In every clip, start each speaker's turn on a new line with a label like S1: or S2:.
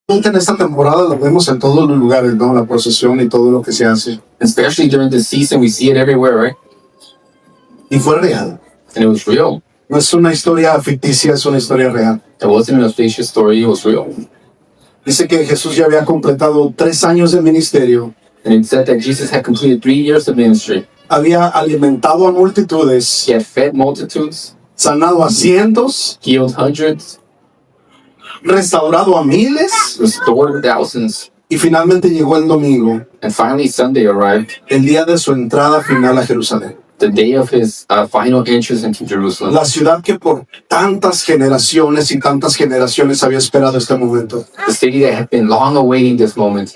S1: En esta temporada lo vemos en todos los lugares, ¿no? La procesión y todo lo que se hace.
S2: Especially during this season, we see it everywhere, right?
S1: Y fue real.
S2: And it was real.
S1: No es una historia ficticia, es una historia real.
S2: It wasn't a fictitious story, it was real.
S1: Dice que Jesús ya había completado 3 años de ministerio.
S2: And it said that Jesus had completed 3 years of ministry.
S1: Había alimentado a multitudes,
S2: He had fed multitudes,
S1: sanado a cientos,
S2: healed hundreds,
S1: restaurado a miles.
S2: restored thousands.
S1: Y finalmente llegó el domingo,
S2: And finally, Sunday arrived,
S1: el día de su entrada final a Jerusalén.
S2: the day of his final entrance into Jerusalem.
S1: La ciudad que por tantas generaciones y tantas generaciones había esperado este momento.
S2: The city that had been long awaiting this moment.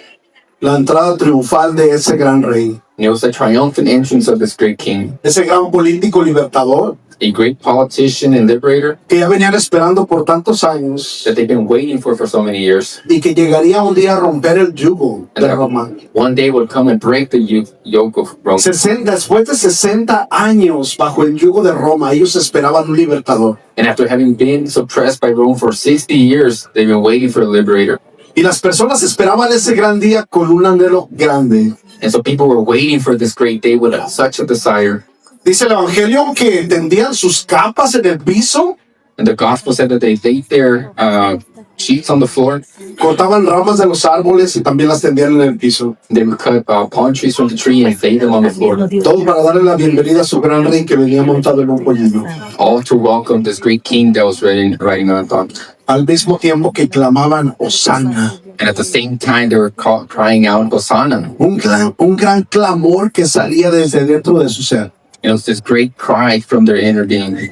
S1: La entrada triunfal de ese gran rey,
S2: And it was the triumphant entrance of this great king,
S1: ese gran político libertador
S2: a great politician and liberator
S1: que ya venían esperando por tantos años
S2: that they've been waiting for so many years.
S1: y que llegaría un día a romper el yugo de Roma.
S2: One day would come and break the yoke of Rome.
S1: Después de 60 años bajo el yugo de Roma, ellos esperaban un libertador.
S2: And after having been suppressed by Rome for 60 years, they've been waiting for a liberator.
S1: Y las personas esperaban ese gran día con un anhelo grande.
S2: And so people were waiting for this great day with such a desire.
S1: Dice el Evangelio que tendían sus capas en el piso,
S2: And the gospel said that they laid their sheets on the floor.
S1: cortaban ramas de los árboles y también las tendían en el piso.
S2: They would cut palm trees from the tree and lay them on the floor,
S1: Todo para darle la bienvenida a su gran rey que venía montado en un pollino.
S2: all to welcome this great king that was riding on top.
S1: Al mismo tiempo que clamaban Hosanna.
S2: And at the same time, they were crying out, Hosanna.
S1: Un gran clamor que salía desde dentro de su ser.
S2: It was this great cry from their inner being,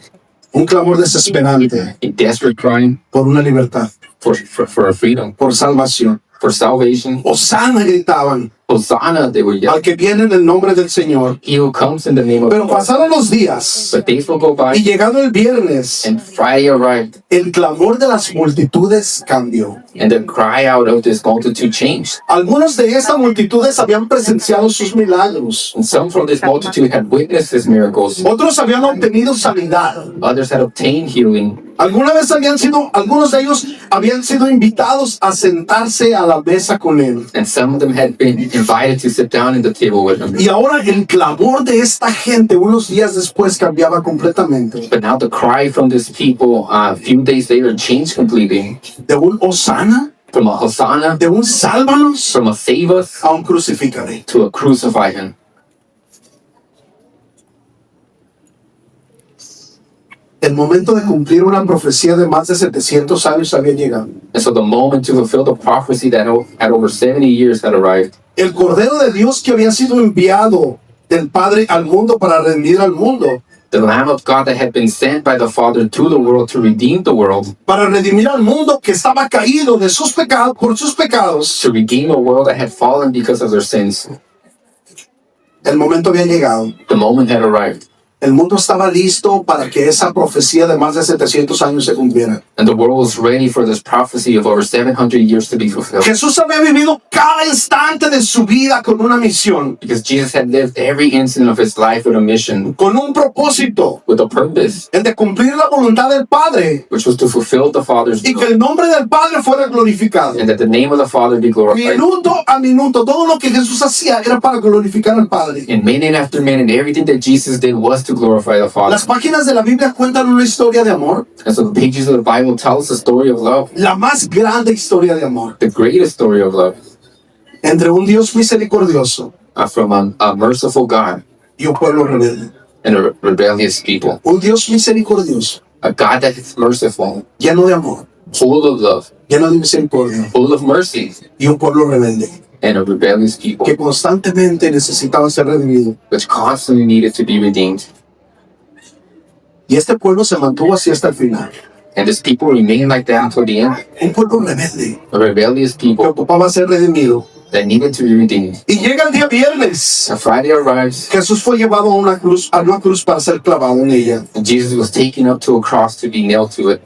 S1: Un clamor desesperante
S2: a desperate cry
S1: por una libertad,
S2: for a freedom,
S1: por salvación.
S2: for salvation.
S1: Hosanna gritaban
S2: Hosanna, they would
S1: al
S2: yell.
S1: que viene en el nombre del Señor.
S2: He who comes in the name of
S1: Pero
S2: the Lord.
S1: pasaron los días
S2: But days will go
S1: y
S2: by,
S1: llegado el viernes,
S2: and Friday arrived,
S1: el clamor de las multitudes cambió.
S2: and the cry out of this multitude changed.
S1: Algunos de estas multitudes habían presenciado sus milagros.
S2: And some from this multitude had witnessed his miracles.
S1: Otros habían obtenido sanidad.
S2: Others had obtained healing.
S1: Algunos de ellos habían sido invitados a sentarse a la mesa con él.
S2: And some of them had been invited to sit down at the table with him.
S1: Y ahora el clamor de esta gente unos días después cambiaba completamente.
S2: But now the cry from this people a few days later changed completely.
S1: De un Hosanna,
S2: From a Hosanna,
S1: de un sálvanos,
S2: from a save us,
S1: a un crucifícale.
S2: to a crucify him.
S1: El momento de cumplir una profecía de más de 700 años había llegado.
S2: And so the moment to fulfill the prophecy that had over 70 years had arrived.
S1: El Cordero de Dios que había sido enviado del Padre al mundo para redimir al mundo,
S2: The Lamb of God that had been sent by the Father to the world to redeem the world,
S1: para redimir al mundo que estaba caído de sus pecados, por sus pecados.
S2: to redeem a world that had fallen because of their sins.
S1: El momento había llegado.
S2: The moment had arrived.
S1: El mundo estaba listo para que esa profecía de más de 700 años se cumpliera.
S2: And the world was ready for this prophecy of over 700 years to be fulfilled.
S1: Jesús había vivido cada instante de su vida con una misión,
S2: Because Jesus had lived every instant of his life with a mission,
S1: con un propósito,
S2: with a purpose,
S1: el de cumplir la voluntad del Padre
S2: which was to fulfill the Father's
S1: y que
S2: will,
S1: el nombre del Padre fuera glorificado.
S2: and that the name of the Father be glorified.
S1: Minuto a minuto, todo lo que Jesús hacía era para glorificar al Padre.
S2: And minute after minute, everything that Jesus did was to glorify the Father.
S1: Las páginas de la Biblia cuentan una historia de amor,
S2: And so the pages of the Bible tell us the story of love,
S1: la más grande historia de amor,
S2: the greatest story of love,
S1: entre un Dios misericordioso
S2: from a merciful God
S1: y un pueblo rebelde.
S2: and a rebellious people.
S1: Un Dios misericordioso,
S2: A God that is merciful,
S1: lleno de amor,
S2: full of love,
S1: lleno de misericordia,
S2: full of mercy,
S1: y un pueblo rebelde
S2: and a rebellious people,
S1: que constantemente necesitaba ser redimido.
S2: which constantly needed to be redeemed.
S1: Y este pueblo se mantuvo así hasta el final.
S2: And this people remained like that until the end.
S1: Un pueblo rebelde
S2: A rebellious
S1: que
S2: people
S1: ocupaba ser redimido.
S2: that needed to be redeemed.
S1: Y llega el día viernes.
S2: And Friday arrives,
S1: Jesús fue llevado a una cruz para ser clavado en ella
S2: and Jesus was taken up to a cross to be nailed to it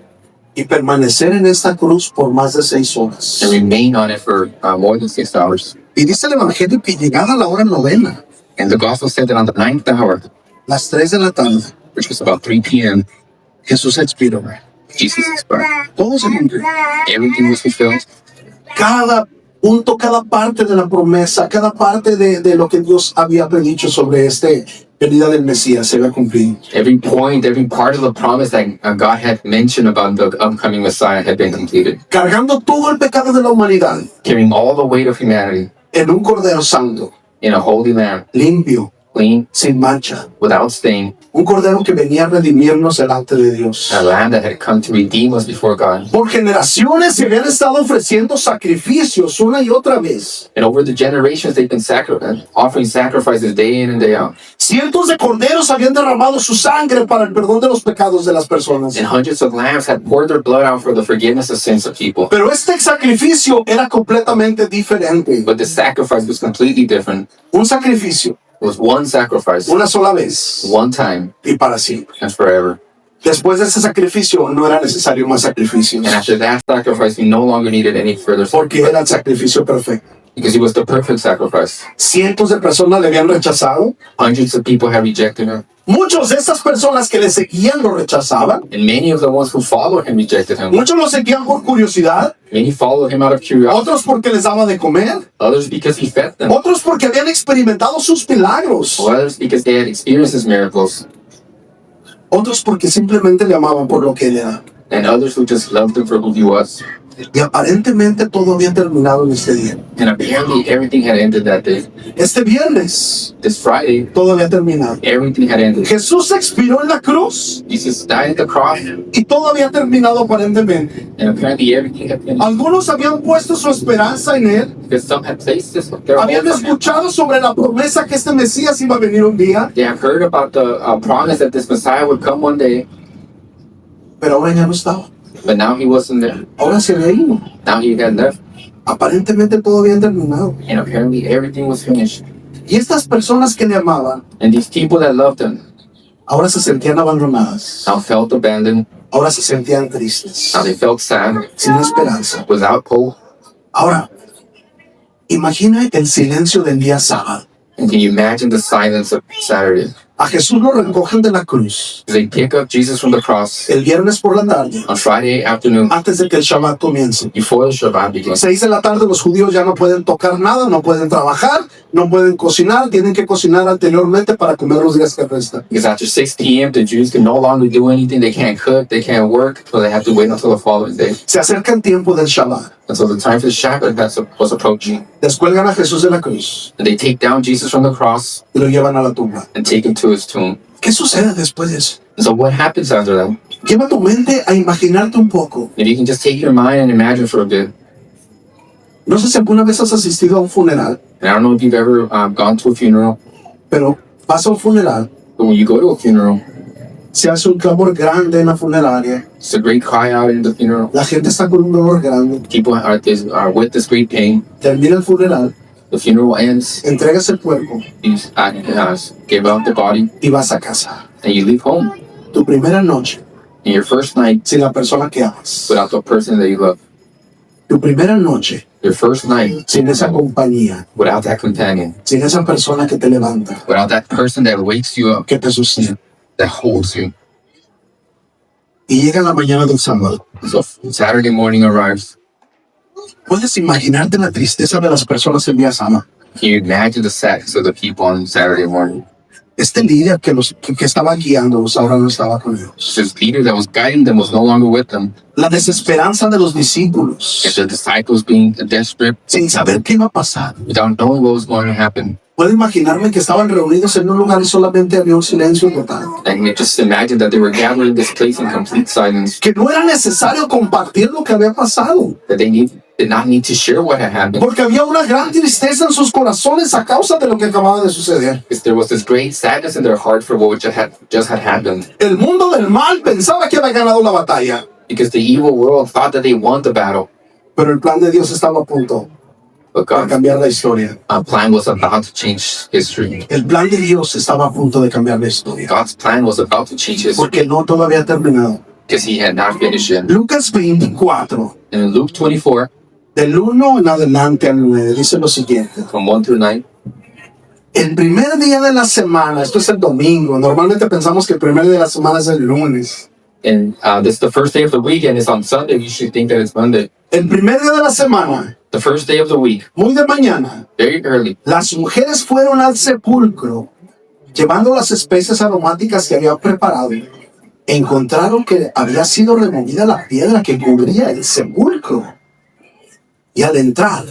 S1: y permanecer en esta cruz por más de 6 horas.
S2: and remain on it for more than 6 hours.
S1: Y dice el Evangelio que llegada la hora novena,
S2: And the gospel said that on the 9th hour,
S1: las 3 de la tarde,
S2: which was about 3 p.m.,
S1: Jesús expiró.
S2: Jesus expired.
S1: Todo se cumplió.
S2: Everything was fulfilled.
S1: cada punto, cada parte de la promesa, cada parte de lo que Dios había predicho sobre venida del Mesías se había cumplido.
S2: Every point, every part of the promise that God had mentioned about the upcoming Messiah had been completed.
S1: Cargando todo el pecado de la humanidad
S2: Carrying all the weight of humanity
S1: en un Cordero Santo,
S2: in a holy Lamb,
S1: limpio,
S2: clean,
S1: sin mancha.
S2: without stain,
S1: Un Cordero que venía a redimirnos delante de Dios.
S2: a Lamb that had come to redeem us before God.
S1: Por generaciones se habían estado ofreciendo sacrificios una y otra vez.
S2: And over the generations, they've been offering sacrifices day in and day out.
S1: Cientos de corderos habían derramado su sangre para el perdón de los pecados de las personas.
S2: And hundreds of lambs had poured their blood out for the forgiveness of sins of people.
S1: Pero este sacrificio era completamente diferente.
S2: But the sacrifice was completely different.
S1: Un sacrificio,
S2: It was one sacrifice,
S1: una sola vez
S2: one time,
S1: y para siempre.
S2: and forever.
S1: Después de ese sacrificio no era necesario más sacrificios,
S2: And after that sacrifice, we no longer needed any further
S1: porque
S2: sacrifice
S1: era el sacrificio perfecto.
S2: because he was the perfect sacrifice.
S1: Cientos de personas le habían rechazado.
S2: Hundreds of people had rejected him,
S1: Muchos de esas personas que le seguían lo rechazaban.
S2: and many of the ones who followed him rejected him.
S1: Muchos lo seguían por curiosidad,
S2: Many followed him out of curiosity,
S1: otros porque les daba de comer,
S2: others because he fed them,
S1: otros porque habían experimentado sus milagros,
S2: others because they had experienced his miracles,
S1: otros porque simplemente le amaban por lo que él era.
S2: and others who just loved him for who he was.
S1: Y aparentemente todo había terminado en este día.
S2: And apparently everything had ended that day.
S1: Este viernes
S2: This Friday,
S1: todo había terminado.
S2: everything had ended.
S1: Jesús expiró en la cruz
S2: Jesus died at the cross,
S1: y todo había terminado aparentemente.
S2: and apparently everything had finished.
S1: Algunos habían puesto su esperanza en él,
S2: Because some had placed their
S1: habían
S2: hopes on him.
S1: escuchado sobre la promesa que este Mesías iba a venir un día,
S2: They have heard about the promise that this Messiah would come one day,
S1: pero ahora ya no estaba.
S2: but now he wasn't there.
S1: Ahora se había ido.
S2: Now he had left,
S1: Aparentemente todo había terminado.
S2: and apparently everything was finished.
S1: Y estas personas que le amaban,
S2: And these people that loved him
S1: ahora se sentían abandonadas.
S2: now felt abandoned.
S1: Ahora se sentían tristes,
S2: Now they felt sad,
S1: sin esperanza.
S2: without hope.
S1: Ahora, imagina el silencio del día sábado.
S2: And can you imagine the silence of Saturday?
S1: A Jesús lo recogen de la cruz
S2: They pick up Jesus from the cross
S1: el viernes por la tarde,
S2: on Friday afternoon
S1: antes de que el Shabbat comience.
S2: before the Shabbat begins.
S1: 6 de la tarde los judíos ya no pueden tocar nada, no pueden trabajar, no pueden cocinar, tienen que cocinar anteriormente para comer los días que restan.
S2: Because after 6 p.m., the Jews can no longer do anything. They can't cook, they can't work, so they have to wait until the following day.
S1: Se acerca el tiempo del Shabbat.
S2: And so the time for the Shabbat was approaching.
S1: Descuelgan a Jesús de la cruz
S2: And they take down Jesus from the cross
S1: y lo llevan a la tumba.
S2: and take him to his tomb.
S1: ¿Qué sucede después de eso?
S2: And so what happens after that?
S1: Lleva tu mente a imaginarte un poco.
S2: If you can just take your mind and imagine for a bit.
S1: No sé si alguna vez has asistido a un funeral,
S2: And I don't know if you've ever gone to a funeral,
S1: pero vas a un funeral,
S2: but when you go to a funeral,
S1: se hace un clamor grande en la funeraria,
S2: it's a great cry out in the funeral.
S1: la gente está con un dolor grande,
S2: People are with this great pain.
S1: termina el funeral,
S2: The funeral ends.
S1: entregas el cuerpo
S2: You give out the body,
S1: y vas a casa.
S2: and you leave home.
S1: Tu primera noche
S2: And your first night
S1: sin la persona que amas.
S2: without the person that you love.
S1: Tu primera noche
S2: Your first night
S1: sin esa compañía,
S2: without that companion,
S1: sin esa persona que te levanta,
S2: without that person that wakes you up,
S1: que te sostiene.
S2: that holds you.
S1: Y llega la mañana del sábado.
S2: So Saturday morning arrives.
S1: Puedes imaginarte la tristeza de las personas el día sábado.
S2: Can you imagine the sadness of the people on Saturday morning?
S1: Este líder que estaba guiándolos ahora no estaba con ellos.
S2: This leader that was guiding them was no longer with them.
S1: La desesperanza de los discípulos,
S2: And the disciples being desperate,
S1: sin saber qué iba a pasar.
S2: without knowing what was going to happen.
S1: Puedo imaginarme que estaban reunidos en un lugar y solamente había un silencio total.
S2: And you just imagine that they were gathered in this place in complete silence,
S1: Que no era necesario compartir lo que había pasado.
S2: that they did not need to share what had happened.
S1: Porque había una gran tristeza en sus corazones a causa de lo que acababa de suceder.
S2: Because there was this great sadness in their heart for what just had happened.
S1: El mundo del mal pensaba que había ganado la batalla.
S2: Because the evil world thought that they won the battle.
S1: Pero el plan de Dios estaba a punto
S2: But
S1: de
S2: God's
S1: cambiar la historia.
S2: plan was about to change history.
S1: El plan de Dios estaba a punto de cambiar la historia.
S2: God's plan was about to change history
S1: Porque no todo había terminado.
S2: because he had not finished yet.
S1: Lucas 24,
S2: And in Luke 24,
S1: del 1 en adelante al 9, dice lo siguiente.
S2: from 1 through 9,
S1: El primer día de la semana, esto es el domingo. Normalmente pensamos que el primer día de la semana es el lunes.
S2: and this is the first day of the weekend. It's on Sunday. You should think that it's Monday.
S1: El primer día de la semana,
S2: the first day of the week,
S1: muy de mañana,
S2: very early,
S1: las mujeres fueron al sepulcro llevando las especias aromáticas que habían preparado. Encontraron que había sido removida la piedra que cubría el sepulcro. Y al entrar,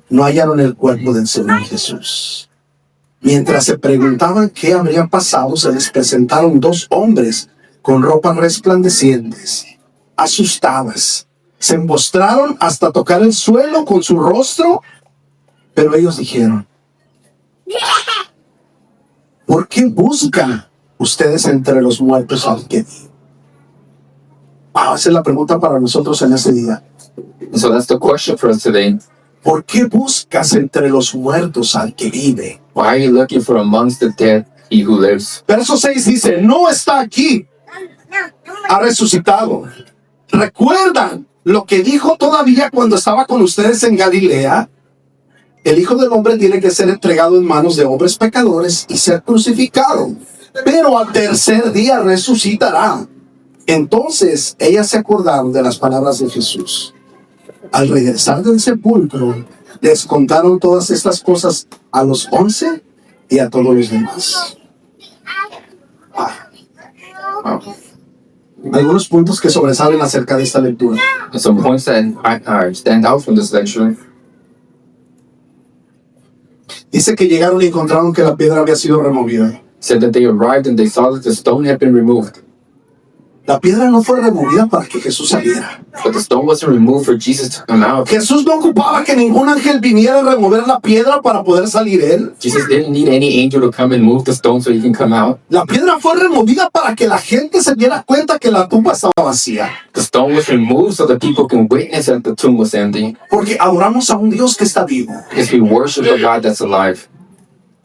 S1: no hallaron el cuerpo del Señor Jesús. Mientras se preguntaban qué habría pasado, se les presentaron dos hombres con ropas resplandecientes, asustadas. Se postraron hasta tocar el suelo con su rostro, pero ellos dijeron: ¿por qué buscan ustedes entre los muertos al que vive? Esa es la pregunta para nosotros en este día.
S2: and so that's the question for us today.
S1: ¿Por qué buscas entre los muertos al que vive?
S2: Why are you looking for amongst the dead he who lives?
S1: Verso 6 dice: no está aquí, ha resucitado. ¿Recuerdan lo que dijo todavía cuando estaba con ustedes en Galilea? El Hijo del Hombre tiene que ser entregado en manos de hombres pecadores y ser crucificado, pero al tercer día resucitará. Entonces ellas se acordaron de las palabras de Jesús. Al regresar del sepulcro, les contaron todas estas cosas a los 11 y a todos los demás.
S2: Wow.
S1: Algunos puntos que sobresalen acerca de esta lectura.
S2: And some points that stand out from this lecture.
S1: Dice que llegaron y encontraron que la piedra había sido removida.
S2: Said that they arrived and they saw that the stone had been removed.
S1: La piedra no fue removida para que Jesús saliera.
S2: But the stone wasn't removed for Jesus to come out.
S1: Jesús no ocupaba que ningún ángel viniera a remover la piedra para poder salir él.
S2: Jesus didn't need any angel to come and move the stone so he can come out.
S1: La piedra fue removida para que la gente se diera cuenta que la tumba estaba vacía.
S2: The stone was removed so that people can witness that the tomb was empty.
S1: Porque adoramos a un Dios que está vivo.
S2: Because we worship a God that's alive.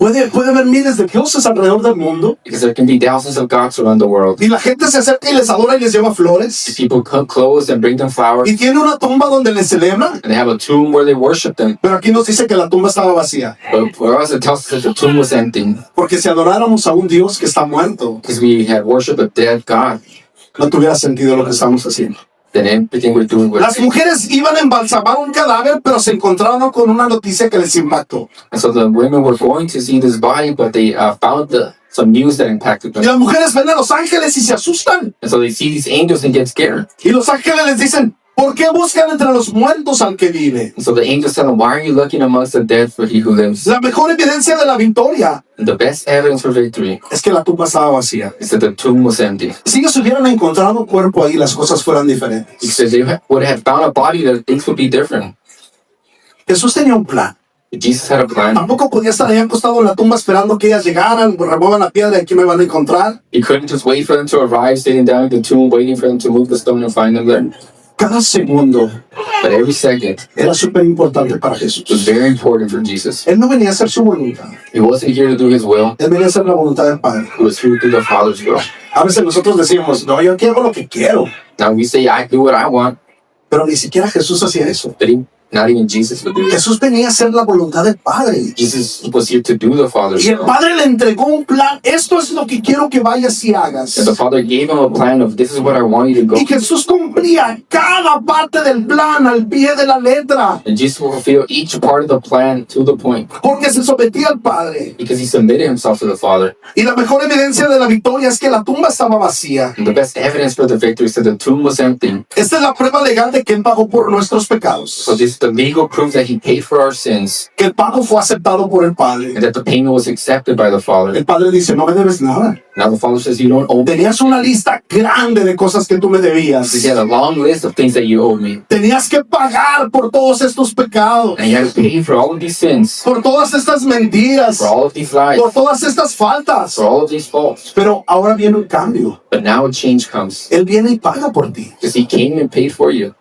S1: Puede haber miles de dioses alrededor del mundo.
S2: Because there can be thousands of gods around the world.
S1: Y la gente se acerca y les adora y les lleva flores.
S2: People cut clothes and bring them flowers.
S1: Y tiene una tumba donde les celebran.
S2: And they have a tomb where they worship them.
S1: Pero aquí nos dice que la tumba estaba vacía.
S2: But for us it tells us that the tomb was empty.
S1: Porque si adoráramos a un Dios que está muerto,
S2: Because we had worshiped a dead God.
S1: no tuviera sentido lo que estamos haciendo.
S2: Then everything we're doing was.
S1: Las mujeres iban a embalsamar un cadáver, pero se encontraron con una noticia que les impactó.
S2: And so the women were going to see this body, but they found some news that impacted
S1: Y
S2: them.
S1: las mujeres ven a los ángeles y se asustan.
S2: And so they see these angels and get scared.
S1: Y los ángeles les dicen: ¿por qué buscan entre los muertos al que vive?
S2: And so the angels tell them, why are you looking amongst the dead for he who lives?
S1: La mejor evidencia de la victoria
S2: And the best evidence for victory
S1: es que la tumba estaba vacía.
S2: is that the tomb was empty.
S1: Si ellos hubieran encontrado un cuerpo ahí, las cosas fueran diferentes.
S2: Because they would have found a body, that things would be different.
S1: Jesús tenía un plan.
S2: Jesus had a plan.
S1: Tampoco podía estar ahí acostado en la tumba esperando que ellas llegaran, remuevan la piedra y aquí me van a encontrar.
S2: He couldn't just wait for them to arrive, sitting down at the tomb, waiting for them to move the stone and find them there.
S1: Cada segundo
S2: But every second
S1: era súper importante para
S2: was
S1: Jesús.
S2: very important for Jesus.
S1: Él no venía a hacer su voluntad.
S2: He wasn't here to do his will.
S1: Él venía a hacer la voluntad del Padre.
S2: He was here to do the Father's will.
S1: A veces nosotros decimos: no, yo aquí hago lo que quiero.
S2: Now we say, I do what I want,
S1: Pero ni siquiera Jesús hacía eso.
S2: but not even Jesus would do it.
S1: Jesús venía a hacer la voluntad del Padre.
S2: Jesus was here to do the Father's
S1: Y el
S2: will.
S1: Padre le entregó un plan. Esto es lo que quiero que vayas y hagas.
S2: And the Father gave him a plan of, this is what I want you to go.
S1: Y Jesús cumplía cada parte del plan al pie de la letra.
S2: And Jesus will fulfill each part of the plan to the point.
S1: Porque se sometía al Padre.
S2: Because he submitted himself to the Father.
S1: Y la mejor evidencia de la victoria es que la tumba estaba vacía.
S2: And the best evidence for the victory is that the tomb was empty.
S1: Esta es la prueba legal de que Él pagó por nuestros pecados.
S2: So this is the legal proof that he paid for our sins.
S1: Que el pago fue aceptado por el Padre.
S2: And that the payment was accepted by the Father.
S1: El Padre dice: no me debes nada.
S2: Now the Father says, you don't owe me.
S1: Tenías una lista grande de cosas que tú me debías.
S2: He had a long list of things that you owe me.
S1: Tenías que pagar por todos estos pecados.
S2: And you had to pay for all of these sins.
S1: Por todas estas mentiras.
S2: For all of these lies.
S1: Por todas estas faltas.
S2: For all of these faults.
S1: Pero ahora viene un cambio.
S2: But now a change comes.
S1: Él viene y paga por ti.
S2: Because he came and paid for you.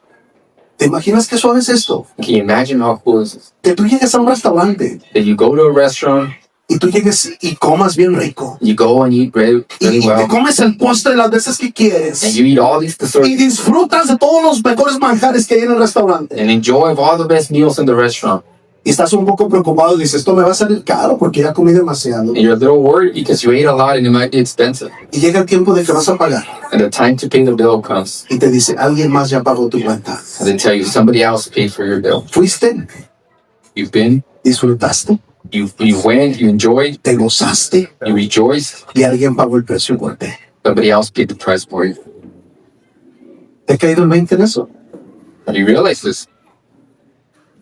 S1: ¿Te imaginas qué suave es esto?
S2: Can you imagine how cool this is?
S1: Que tú llegues a un restaurante
S2: That you go to a restaurant,
S1: y tú llegues y comas bien rico.
S2: you go and eat really
S1: Y te
S2: well,
S1: comes el postre las veces que quieres.
S2: and you eat all these desserts
S1: Y disfrutas de todos los mejores manjares que hay en el restaurante.
S2: and enjoy all the best meals in the restaurant.
S1: Y estás un poco preocupado y dices, esto me va a salir caro porque ya comí demasiado.
S2: And you're a little worried because you ate a lot and it might be expensive.
S1: Y llega el tiempo de que vas a pagar.
S2: And the time to pay the bill comes.
S1: Y te dice, alguien más ya pagó tu cuenta.
S2: And they tell you somebody else paid for your bill.
S1: Fuiste,
S2: You've been,
S1: disfrutaste,
S2: you went, you enjoyed,
S1: te gozaste
S2: you rejoiced.
S1: y alguien pagó el precio por ti.
S2: Somebody else paid the price for you.
S1: ¿Te ha caído el 20 en eso?
S2: Do you realize this?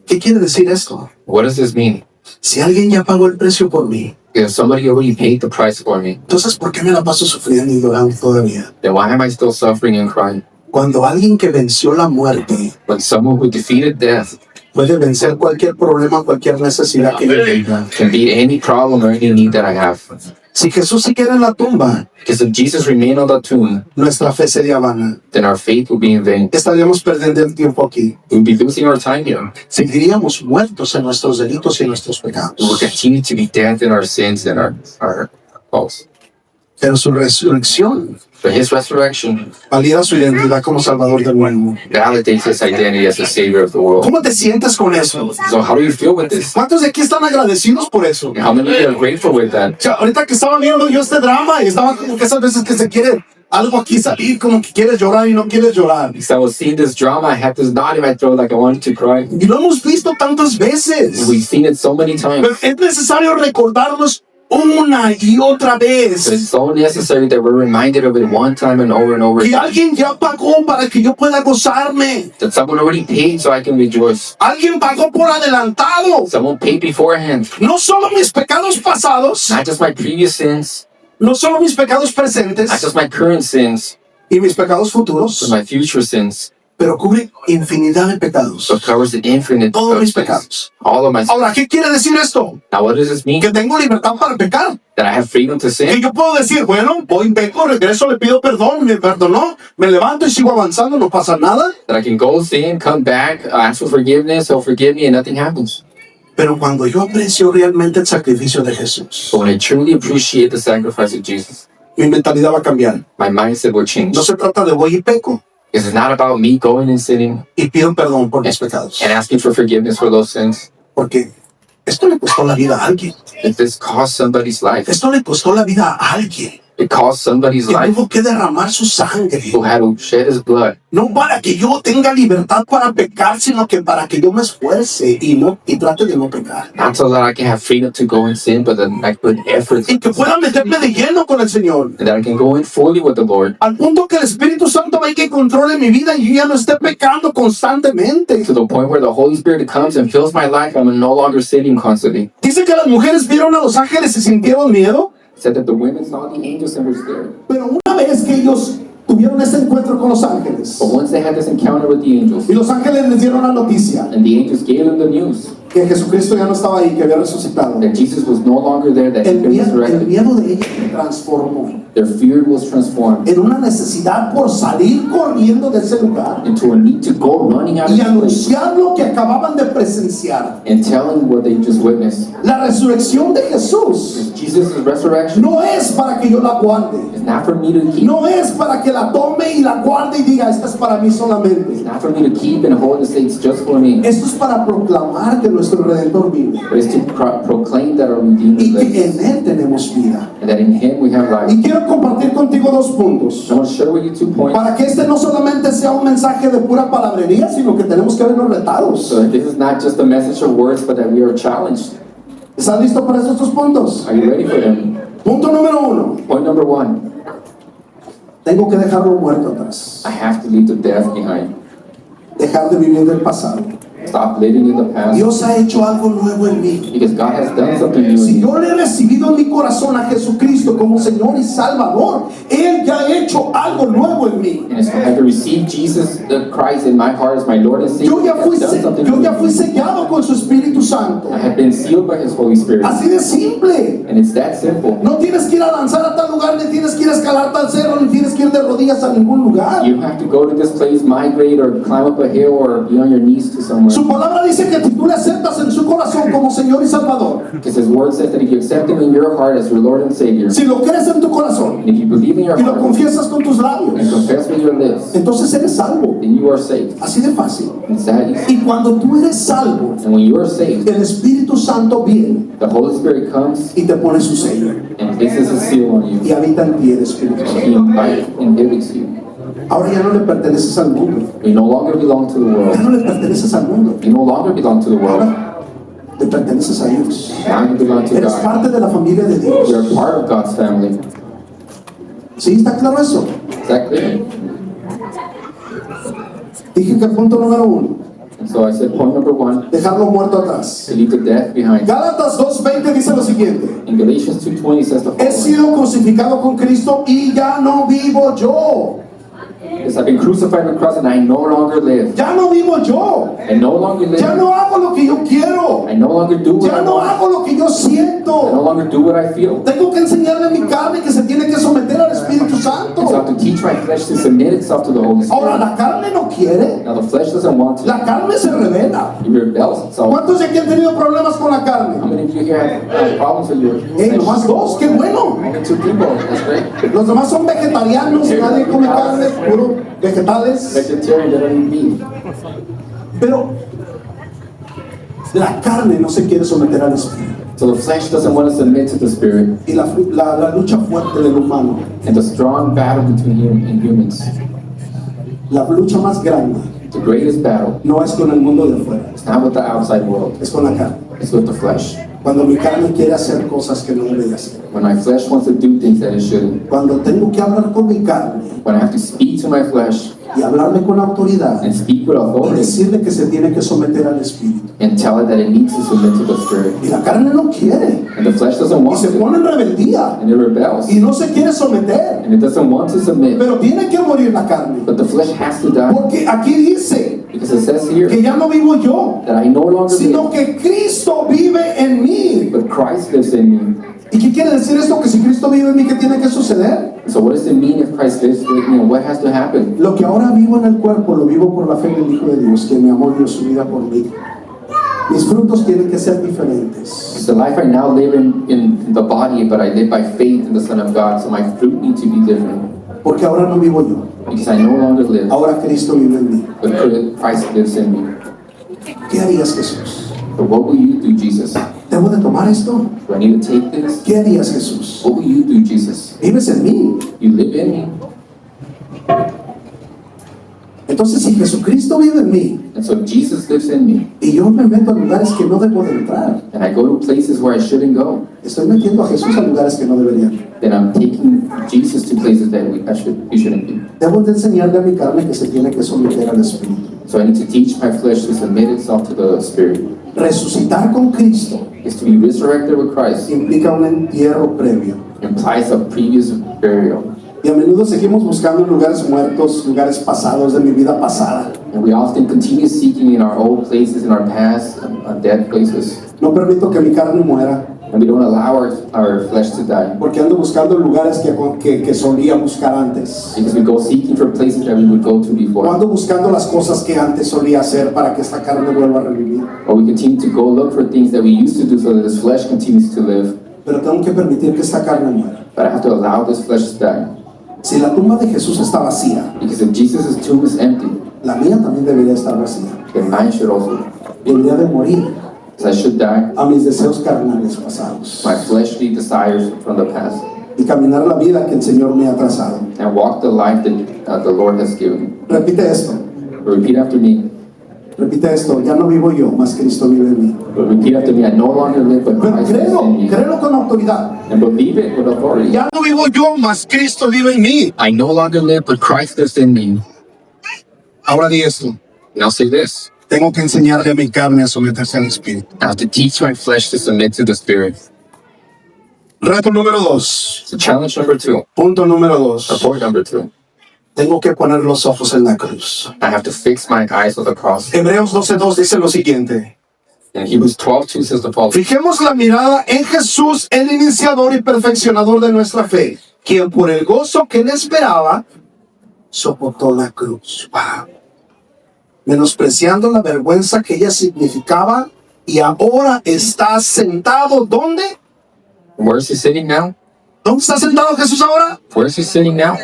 S1: ¿Qué quiere decir esto?
S2: What does this mean?
S1: Si alguien ya pagó el precio por mí,
S2: If somebody already paid the price for me,
S1: entonces ¿por qué me la paso sufriendo y llorando todavía?
S2: then why am I still suffering and crying?
S1: Cuando alguien que venció la muerte
S2: When someone who defeated death
S1: puede vencer cualquier problema, cualquier necesidad que yo tenga.
S2: can beat any problem or any need that I have.
S1: Si Jesús se queda en la tumba,
S2: Because if Jesus remained on the tomb,
S1: nuestra fe sería vana.
S2: then our faith would be in vain.
S1: Estaríamos perdiendo el tiempo aquí.
S2: We'd be losing our time here.
S1: Seguiríamos muertos en nuestros delitos y en nuestros
S2: We will
S1: pecados.
S2: continue to be dead in our sins and our faults.
S1: Pero su resurrección
S2: But his resurrection
S1: valida su identidad como Salvador del mundo.
S2: validates his identity as the Savior of the world.
S1: ¿Cómo te sientes con eso?
S2: So how do you feel with this?
S1: ¿Cuántos de aquí están agradecidos por eso?
S2: How many of you are grateful with that?
S1: O sea, ahorita que estaba viendo yo este drama y estaba como que esas veces que se quiere algo aquí salir, como que quieres llorar y no quieres llorar.
S2: Because I was seeing this drama, I had this knot in my throat like I wanted to cry.
S1: Y lo hemos visto tantas veces.
S2: We've seen it so many times.
S1: Pero es necesario recordarnos una y otra vez
S2: It's so necessary that we're reminded of it one time and over
S1: que
S2: again.
S1: alguien ya pagó para que yo pueda gozarme.
S2: That someone already paid so I can rejoice.
S1: Alguien pagó por adelantado.
S2: Someone paid beforehand.
S1: No solo mis pecados pasados,
S2: Not just my previous sins,
S1: no solo mis pecados presentes
S2: not just my current sins,
S1: y mis pecados
S2: but
S1: futuros,
S2: my future sins.
S1: pero cubre infinidad de pecados.
S2: So it covers the infinite
S1: Todos
S2: of
S1: mis
S2: sins.
S1: pecados.
S2: All of my sins.
S1: Ahora, ¿qué quiere decir esto?
S2: Now what does this mean?
S1: Que tengo libertad para pecar.
S2: That I have freedom to
S1: Que
S2: sin?
S1: yo puedo decir, bueno, voy, vengo, regreso, le pido perdón, me perdonó, me levanto y sigo avanzando, no pasa nada.
S2: That I can go sin, come back, ask for forgiveness, he'll forgive me, and nothing happens.
S1: Pero cuando yo aprecio realmente el sacrificio de Jesús,
S2: But when I truly appreciate the sacrifice of Jesus,
S1: mi mentalidad va a cambiar.
S2: my mindset will change.
S1: No se trata de voy y peco
S2: Because it's not about me going and sinning
S1: y pido perdón por mis pecados.
S2: and asking for forgiveness for those sins.
S1: Porque esto le costó la vida a alguien.
S2: If this cost somebody's life,
S1: Esto le costó la vida a alguien
S2: it cost somebody's
S1: que
S2: life
S1: tuvo que derramar su sangre.
S2: who had to shed his blood.
S1: No para que yo tenga libertad para pecar, sino que para que yo me esfuerce y trate de no pecar.
S2: Not so that I can have freedom to go and sin, but that I put effort
S1: Y que pueda meterme de lleno con el Señor.
S2: and that I can go in fully with the Lord
S1: Al punto que el Espíritu Santo va y que controle mi vida y yo ya no esté pecando constantemente.
S2: to the point where the Holy Spirit comes and fills my life. I'm no longer sinning constantly.
S1: Dice que las mujeres vieron a los ángeles y sintieron miedo,
S2: Said that the women saw the angels and were scared.
S1: pero una vez que ellos tuvieron ese encuentro con los ángeles
S2: But once they had this encounter with the angels,
S1: y los ángeles les dieron la noticia
S2: and the angels gave them the news
S1: que Jesucristo ya no estaba ahí, que había resucitado,
S2: that Jesus was no longer there, that
S1: el
S2: he been
S1: miedo
S2: resurrected,
S1: de ellos se transformó
S2: their fear was transformed
S1: en una necesidad por salir corriendo de ese lugar
S2: into a need to go running out of
S1: y
S2: the place
S1: anunciar lo que acababan de presenciar.
S2: and telling what they just witnessed.
S1: La resurrección de Jesús
S2: Jesus' resurrection
S1: no es para que yo la guarde.
S2: is not for me to keep.
S1: No es para que la tome y la guarde y diga, esta es para mí solamente.
S2: It's not for me to keep and hold and say it's just for me.
S1: Esto es para proclamar que nuestro Redentor vive
S2: But it's to proclaim that our Redeemer
S1: y que
S2: lives
S1: en Él tenemos vida.
S2: and that in Him we have life.
S1: Y quiero compartir contigo dos puntos.
S2: I want to share with you 2 points.
S1: Para que este no solamente sea un mensaje de pura palabrería, sino que tenemos que vernos retados.
S2: So that this is not just a message of words, but that we are challenged.
S1: ¿Estás listo para estos dos puntos?
S2: Are you ready for them?
S1: Punto número 1.
S2: Point number 1,
S1: Tengo que dejar lo muerto atrás.
S2: I have to leave the death behind.
S1: Dejar de vivir del pasado.
S2: Stop living in the past
S1: Dios ha hecho algo nuevo en mí.
S2: because God has done something new
S1: Si
S2: in you.
S1: yo le he recibido en mi corazón a Jesucristo como Señor y Salvador, Él ya ha hecho algo nuevo en mí.
S2: And if I have to receive Jesus the Christ in my heart as my Lord and Savior,
S1: Yo ya
S2: He has done something new.
S1: fui sellado con su Espíritu Santo.
S2: I have been sealed by His Holy Spirit.
S1: Así de simple.
S2: And it's that simple.
S1: No tienes que ir a lanzar a tal lugar, ni tienes que ir a escalar tal cerro, ni tienes que ir de rodillas a ningún lugar.
S2: You don't have to go to this place, migrate, or climb up a hill, or be on your knees to somewhere.
S1: Su palabra dice que tú le aceptas en su corazón como Señor y Salvador,
S2: Because His Word says that if you accept Him in your heart as your Lord and Savior,
S1: si lo crees en tu corazón
S2: and if you believe in your
S1: y lo
S2: heart
S1: confiesas con tus
S2: and
S1: labios,
S2: confess with your lips,
S1: entonces eres salvo.
S2: then you are saved.
S1: Así de fácil.
S2: It's that easy.
S1: Y cuando tú eres salvo,
S2: And when you are saved,
S1: el Espíritu Santo viene
S2: the Holy Spirit comes
S1: y te pone su sello
S2: and places a seal on you.
S1: y habita en ti el Espíritu
S2: And
S1: Santo.
S2: He inhibits you.
S1: Ahora ya no le perteneces al mundo,
S2: You no longer belong to the
S1: ya
S2: world.
S1: no le perteneces al mundo,
S2: You no longer belong to the world.
S1: ahora le perteneces a Dios.
S2: Now you belong to
S1: Eres
S2: God.
S1: parte de la familia de Dios.
S2: You are part of God's family.
S1: ¿Sí? ¿Está claro eso?
S2: Is that clear?
S1: Dije que punto número 1,
S2: And so I said point number 1,
S1: dejarlo muerto atrás.
S2: to leave the death behind.
S1: Gálatas 2:20 dice lo siguiente:
S2: In Galatians 2:20 says the
S1: he
S2: following.
S1: sido crucificado con Cristo y ya no vivo yo.
S2: Yes, I've been crucified on the cross and I no longer live.
S1: Ya no vivo yo.
S2: I no longer live.
S1: Ya no hago lo que yo quiero.
S2: I no longer do what
S1: Ya
S2: I
S1: no
S2: want.
S1: hago lo que yo
S2: I no
S1: siento.
S2: longer do what I feel.
S1: Tengo que enseñarle a mi carne que se tiene que someter al Espíritu
S2: And so I have
S1: Santo.
S2: to teach my flesh to submit itself to the Holy
S1: Ahora,
S2: Spirit.
S1: la carne no quiere.
S2: Now the flesh doesn't want to.
S1: La carne se revela.
S2: It rebels itself.
S1: ¿Cuántos de aquí han tenido problemas con la
S2: How
S1: carne?
S2: many of you here have problems with your
S1: Nomás
S2: flesh?
S1: dos, qué bueno.
S2: Only 2 people. That's great.
S1: Los demás son vegetarianos, nadie come carne, puro vegetales.
S2: Vegetarian, they don't eat meat.
S1: Pero la carne no se quiere someter al Espíritu.
S2: So the flesh doesn't want to submit to the Spirit.
S1: Y la lucha fuerte del humano,
S2: And the strong battle between him and humans,
S1: la lucha más grande,
S2: the greatest battle,
S1: no es con el mundo de afuera,
S2: is not with the outside world.
S1: es con la carne.
S2: It's with the flesh.
S1: Cuando mi carne quiere hacer cosas que no debe de hacer.
S2: When my flesh wants to do things that it shouldn't.
S1: Cuando tengo que hablar con mi carne
S2: When I have to speak to my flesh
S1: y hablarle con autoridad
S2: and speak with
S1: y
S2: authority
S1: decirle que se tiene que someter al Espíritu.
S2: and tell it that it needs to submit to the Spirit.
S1: Y la carne no quiere.
S2: And the flesh doesn't
S1: Y
S2: want
S1: se
S2: to.
S1: pone en rebeldía.
S2: And it rebels.
S1: Y no se quiere someter.
S2: And it doesn't want to submit.
S1: Pero tiene que morir la carne.
S2: But the flesh has to die.
S1: Porque aquí dice
S2: Because it says here
S1: que ya no vivo yo,
S2: that I no longer
S1: sino
S2: live,
S1: que Cristo vive en mí.
S2: but Christ lives in me.
S1: ¿Y qué quiere decir esto? Que si Cristo vive en mí, ¿qué tiene que suceder?
S2: So what does it mean if Christ lives with me? And what has to happen?
S1: Lo que ahora vivo en el cuerpo, lo vivo por la fe en el Hijo de Dios, que me amó y dio su vida por mí. Mis frutos tienen que ser diferentes.
S2: It's the life I now live in the body, but I live by faith in the Son of God. So my fruit needs to be different.
S1: Porque ahora no vivo yo,
S2: Because I no longer live,
S1: ahora Cristo vive en mí.
S2: but Christ lives in me.
S1: ¿Qué harías, Jesús?
S2: So what will you do, Jesus?
S1: ¿Debo de tomar esto?
S2: Do I need to take this?
S1: ¿Qué harías, Jesús?
S2: What will you do, Jesus?
S1: Vives en mí.
S2: You live in me.
S1: Entonces, si Jesucristo vive en mí
S2: And so if Jesus lives in me,
S1: y yo me meto a lugares que no debo de entrar,
S2: and I go to places where I shouldn't go,
S1: estoy metiendo a Jesús a lugares que no deberían.
S2: then I'm taking Jesus to places that we shouldn't be.
S1: Debo de enseñarle a mi carne que se tiene que someter al Espíritu.
S2: So I need to teach my flesh to submit itself to the Spirit.
S1: Resucitar con Cristo
S2: Is to be resurrected with Christ
S1: implica un entierro previo.
S2: implies a previous burial.
S1: Y a menudo seguimos buscando lugares muertos, lugares pasados de mi vida pasada.
S2: And we often continue seeking in our old places, in our past, dead places.
S1: No permito que mi carne muera
S2: And we don't allow our flesh to die.
S1: porque ando buscando lugares que solía buscar antes.
S2: Because we go seeking for places that we would go to
S1: O
S2: before.
S1: ando buscando las cosas que antes solía hacer para que esta carne vuelva a revivir.
S2: Or we continue to go look for things that we used to do so that this flesh continues to live.
S1: Pero tengo que permitir que esta carne muera.
S2: But I have to allow this flesh to die.
S1: Si la tumba de Jesús está vacía,
S2: Because if Jesus' tomb is empty,
S1: la mía también debería estar vacía.
S2: then mine should also.
S1: Debería de morir
S2: Because I should die.
S1: a mis deseos carnales pasados
S2: My fleshly desires from the past.
S1: y caminar la vida que el Señor me ha trazado.
S2: And walk the life that the Lord has given.
S1: Repite esto,
S2: Repeat after me.
S1: repite esto. Ya no vivo yo, más Cristo vive en mí.
S2: Repeat after me. I no longer live, but
S1: Pero
S2: Christ lives in me.
S1: créelo con autoridad.
S2: And believe it with authority.
S1: Ya no vivo yo, más Cristo vive en mí.
S2: I no longer live, but Christ lives in me.
S1: Ahora di esto.
S2: And I'll say this.
S1: Tengo que enseñarle a mi carne a someterse al Espíritu.
S2: I have to teach my flesh to submit to the Spirit.
S1: Reto número 2.
S2: So challenge number 2,
S1: Punto número
S2: or
S1: 2.
S2: point number 2.
S1: Tengo que poner los ojos en la cruz.
S2: I have to fix my eyes on the cross.
S1: Hebreos 12:2 dice lo siguiente.
S2: And Hebrews 12:2 says the following.
S1: Fijemos la mirada en Jesús, el iniciador y perfeccionador de nuestra fe, quien por el gozo que le esperaba, soportó la cruz. Wow. Menospreciando la vergüenza que ella significaba y ahora está sentado, ¿dónde?
S2: Where is he sitting now?
S1: ¿Dónde está sentado Jesús ahora?
S2: Where is he sitting now?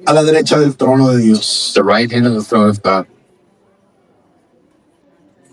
S1: A la derecha del trono de Dios.
S2: The right hand of the throne of God.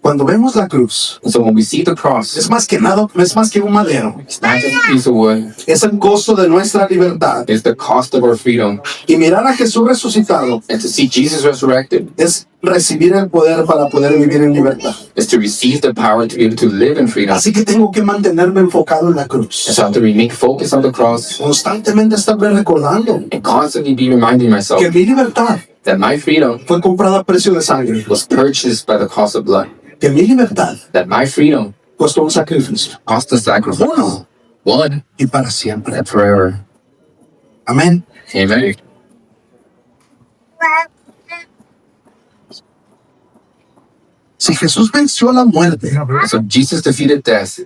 S1: Cuando vemos la cruz,
S2: And so when we see the cross,
S1: es más que nada, es más que un madero.
S2: it's not just a piece of wood.
S1: Es el costo de nuestra libertad.
S2: It's the cost of our freedom.
S1: Y mirar a Jesús resucitado
S2: And to see Jesus resurrected
S1: es recibir el poder para poder vivir en libertad.
S2: is to receive the power to be able to live in freedom.
S1: Así que tengo que mantenerme enfocado en la
S2: And
S1: cruz.
S2: so I have to remain focused on the cross
S1: Constantemente estarme recordando
S2: and constantly be reminding myself
S1: que mi libertad
S2: that my freedom
S1: fue comprada a precio de sangre.
S2: was purchased by the cost of blood.
S1: Que mi libertad
S2: That my freedom
S1: costó un sacrificio.
S2: cost a sacrifice.
S1: Uno
S2: One
S1: y para siempre.
S2: and forever.
S1: Amén.
S2: Amen.
S1: Si Jesús venció la muerte,
S2: So Jesus defeated death.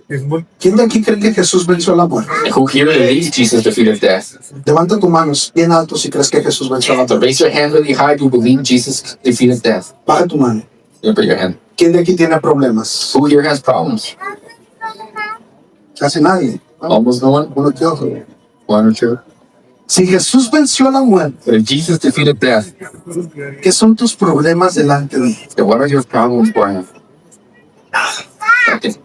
S1: ¿quién de aquí cree que Jesús venció la muerte?
S2: And who here believes Jesus defeated death?
S1: Levanta tus manos bien alto si crees que Jesús venció la
S2: So
S1: muerte.
S2: raise your hand really high if you believe Jesus defeated death.
S1: Baja tu mano.
S2: You put your hand.
S1: ¿Quién de aquí tiene problemas?
S2: Who here has problems?
S1: Casi nadie.
S2: Almost no one?
S1: Uno que otro.
S2: One or two?
S1: Si Jesús venció la muerte,
S2: But if Jesus defeated death,
S1: ¿qué son tus problemas delante de él?
S2: then what are your problems for him? Nothing.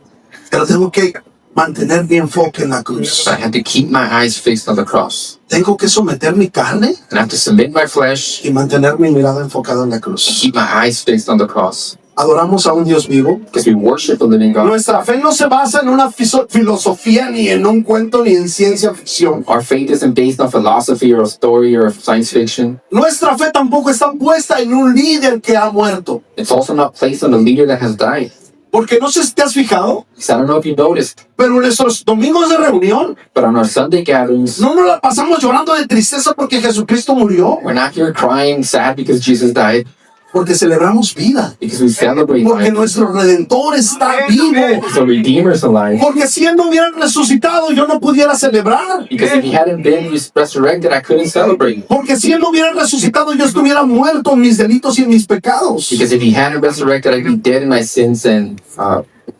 S1: Pero tengo que mantener mi enfoque en la cruz.
S2: But I have to keep my eyes fixed on the cross.
S1: Tengo que someter mi carne
S2: And I have to submit my flesh,
S1: y mantener mi mirada enfocada en la cruz.
S2: keep my eyes fixed on the cross.
S1: Adoramos a un Dios vivo.
S2: Because we worship the living God.
S1: Nuestra fe no se basa en una filosofía, ni en un cuento, ni en ciencia ficción.
S2: Our faith isn't based on philosophy or a story or science fiction.
S1: Nuestra fe tampoco está puesta en un líder que ha muerto.
S2: It's also not placed on a leader that has died.
S1: Porque no sé si te has fijado,
S2: Because I don't know if you noticed,
S1: pero en nuestros domingos de reunión
S2: but on our Sunday gatherings,
S1: no nos la pasamos llorando de tristeza porque Jesucristo murió,
S2: we're not here crying sad because Jesus died.
S1: porque celebramos vida,
S2: Because we celebrate
S1: porque
S2: life.
S1: nuestro Redentor está vivo,
S2: So Redeemer's alive.
S1: porque si Él no hubiera resucitado yo no pudiera celebrar,
S2: Because if he hadn't been resurrected, I couldn't celebrate.
S1: porque si Él no hubiera resucitado yo estuviera muerto en mis delitos y en mis pecados,
S2: Because if he hadn't resurrected, I'd be dead in my sins and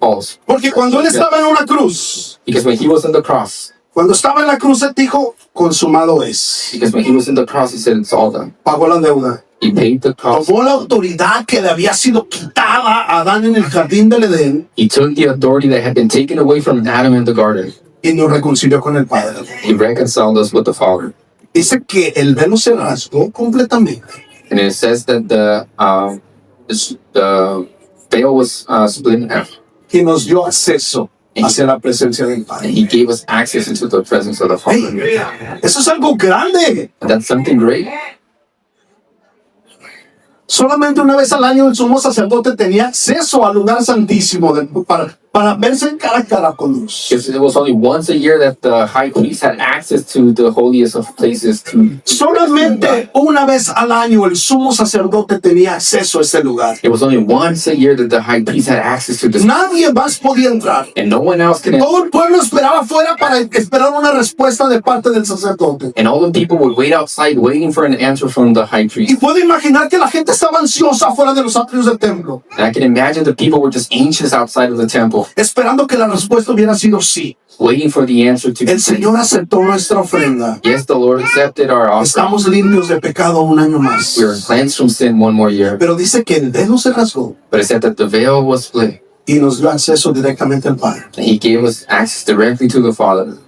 S2: faults.
S1: porque cuando Él estaba en una cruz,
S2: Because when he was on the cross,
S1: cuando estaba en la cruz Él dijo, consumado es,
S2: because when he was in the cross, he said it's all done.
S1: pagó la deuda.
S2: He paid the cost.
S1: Tomó la autoridad que le había sido quitada a Adán en el jardín del Edén
S2: He took the authority that had been taken away from Adam in the garden.
S1: y nos reconcilió con el Padre.
S2: He reconciled us with the Father.
S1: Dice que el velo se rasgó completamente
S2: And it says that the veil was split in half.
S1: y nos dio acceso hacia la presencia del
S2: And
S1: Padre.
S2: he gave us access into the presence of the Father.
S1: Hey, eso es algo grande.
S2: And that's something great.
S1: Solamente una vez al año el sumo sacerdote tenía acceso al lugar santísimo para verse cara a cara con Dios.
S2: Because it was only once a year that the high priest had access to the holiest of places.
S1: Solamente una vez al año el sumo sacerdote tenía acceso a ese lugar.
S2: It was only once a year that the high priest had access to this.
S1: Nadie más podía entrar.
S2: And no one else could enter.
S1: Todo el pueblo esperaba afuera para esperar una respuesta de parte del sacerdote.
S2: And all the people would wait outside waiting for an answer from the high
S1: Y
S2: priest.
S1: puedo imaginar que la gente estaba ansiosa afuera de los atrios del templo,
S2: And I can imagine the people were just anxious outside of the temple,
S1: esperando que la respuesta hubiera sido sí.
S2: waiting for the answer to
S1: El Señor aceptó nuestra ofrenda.
S2: yes, the Lord accepted our offering.
S1: Estamos limpios de pecado un año más.
S2: We were cleansed from sin one more year.
S1: Pero dice que el velo se rasgó
S2: But it said that the veil was split.
S1: y nos dio acceso directamente al Padre.
S2: And he gave us access directly to the Father.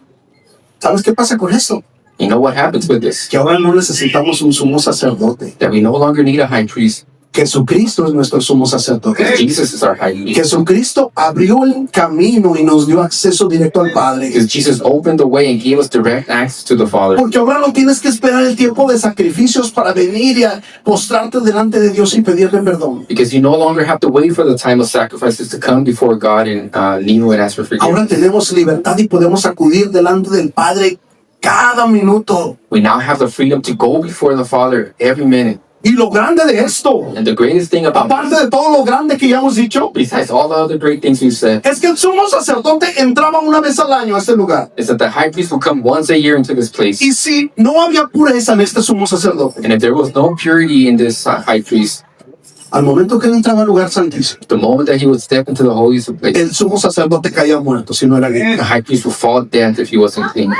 S1: ¿Sabes qué pasa con esto?
S2: You know what happens with this?
S1: Que ahora no necesitamos un sumo sacerdote.
S2: That we no longer need a high priest.
S1: Jesucristo es nuestro sumo sacerdote.
S2: Jesus is our high priest.
S1: Jesucristo abrió el camino y nos dio acceso directo al Padre.
S2: Because Jesus opened the way and gave us direct access to the Father.
S1: Porque ahora no tienes que esperar el tiempo de sacrificios para venir y a postrarte delante de Dios y pedirle perdón.
S2: Because you no longer have to wait for the time of sacrifices to come before God and kneel and ask for
S1: Ahora
S2: forgiveness.
S1: tenemos libertad y podemos acudir delante del Padre cada minuto.
S2: We now have the freedom to go before the Father every minute.
S1: Y lo grande de esto,
S2: And the greatest thing about
S1: aparte de todo lo grande que ya hemos dicho,
S2: besides all the other great things we've said,
S1: es que el sumo sacerdote entraba una vez al año a este lugar.
S2: is that the high priest will come once a year into this place.
S1: Y si no había pureza en este sumo sacerdote,
S2: And if there was no purity in this high priest,
S1: Al momento que él entraba al lugar santísimo,
S2: The moment that he would step into the holiest of places,
S1: el sumo sacerdote caía muerto si no era
S2: the
S1: limpio.
S2: high priest would fall dead if he wasn't clean.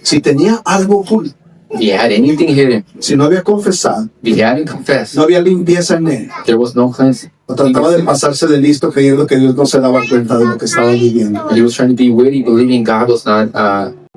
S1: Si tenía algo oculto,
S2: If he had anything hidden,
S1: si no había confesado,
S2: if he hadn't confessed,
S1: no había limpieza en él,
S2: there was no cleansing.
S1: o trataba de pasarse de listo creyendo que Dios no se daba cuenta de lo que estaba viviendo.
S2: He was trying to be witty, believing God was not,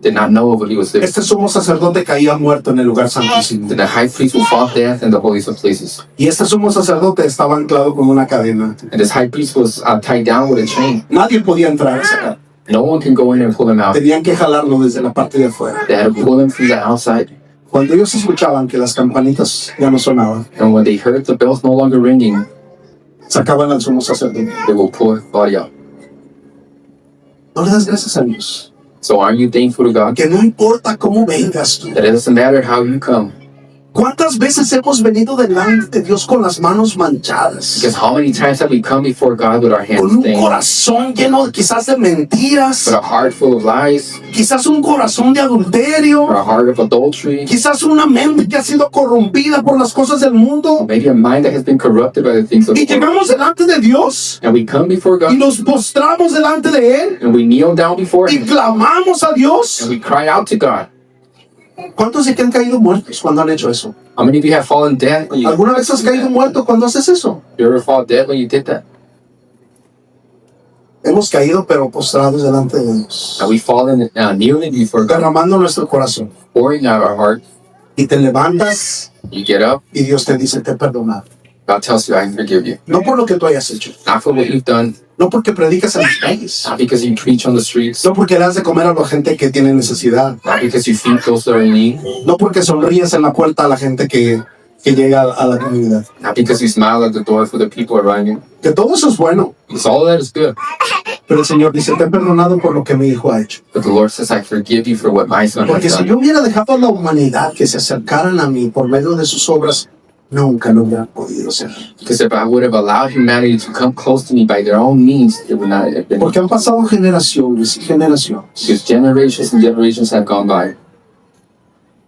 S2: did not know what he was doing.
S1: Este sumo sacerdote caía muerto en el lugar santísimo.
S2: Then the high priest would fall dead in the holiest of places.
S1: Y este sumo sacerdote estaba anclado con una cadena.
S2: And this high priest was tied down with a chain.
S1: Nadie podía entrar a esa cadena.
S2: No one can go in and pull him out.
S1: Tenían que jalarlo desde la parte de afuera.
S2: They had to pull him from the outside.
S1: Cuando ellos escuchaban que las campanitas ya no sonaban,
S2: And when they heard the bells no longer ringing,
S1: sacaban al sumo sacerdote.
S2: they will pull his body out.
S1: No le das gracias a Dios.
S2: So are you thankful to God?
S1: Que no importa cómo vengas tú.
S2: That it doesn't matter how you come.
S1: ¿Cuántas veces hemos venido delante de Dios con las manos manchadas?
S2: Because how many times have we come before God with our hands
S1: Con un
S2: stained,
S1: corazón lleno quizás de mentiras,
S2: with a heart full of lies,
S1: quizás un corazón de adulterio,
S2: or a heart of adultery,
S1: quizás una mente que ha sido corrompida por las cosas del mundo?
S2: maybe a mind that has been corrupted by the things of
S1: Y
S2: the world.
S1: llegamos delante de Dios
S2: And we come before
S1: y
S2: God,
S1: nos postramos delante de Él
S2: and we kneel down before
S1: y
S2: Him,
S1: clamamos a Dios.
S2: and we cry out to God.
S1: ¿Cuántos de que han caído muertos cuando han hecho eso?
S2: How many of you have fallen dead when you
S1: ¿Alguna vez has caído muerto cuando haces eso?
S2: You ever fall dead when you did that?
S1: Hemos caído pero postrados delante de Dios,
S2: And we fallen kneeling before God,
S1: derramando nuestro corazón.
S2: pouring out our heart.
S1: Y te levantas
S2: You get up,
S1: y Dios te dice, te he perdonado.
S2: God tells you, I forgive you.
S1: No por lo que tú hayas hecho,
S2: Not for what you've done,
S1: no porque predicas en las calles,
S2: not because you preach on the streets,
S1: no porque das de comer a la gente que tiene necesidad,
S2: not because you feed those that are in need,
S1: no porque sonríes en la puerta a la gente que llega a la comunidad.
S2: not because you smile at the door for the people around you.
S1: Que todo eso es bueno,
S2: Because all of that is good.
S1: pero el Señor dice, te he perdonado por lo que mi hijo ha hecho.
S2: But the Lord says, I forgive you for what my son has
S1: Porque si
S2: done.
S1: yo hubiera dejado a la humanidad que se acercaran a mí por medio de sus obras, nunca lo hubieran podido hacer.
S2: Because if I would have allowed humanity to come close to me by their own means, it would not have been.
S1: Porque han pasado generaciones y generaciones.
S2: Because generations and generations have gone by.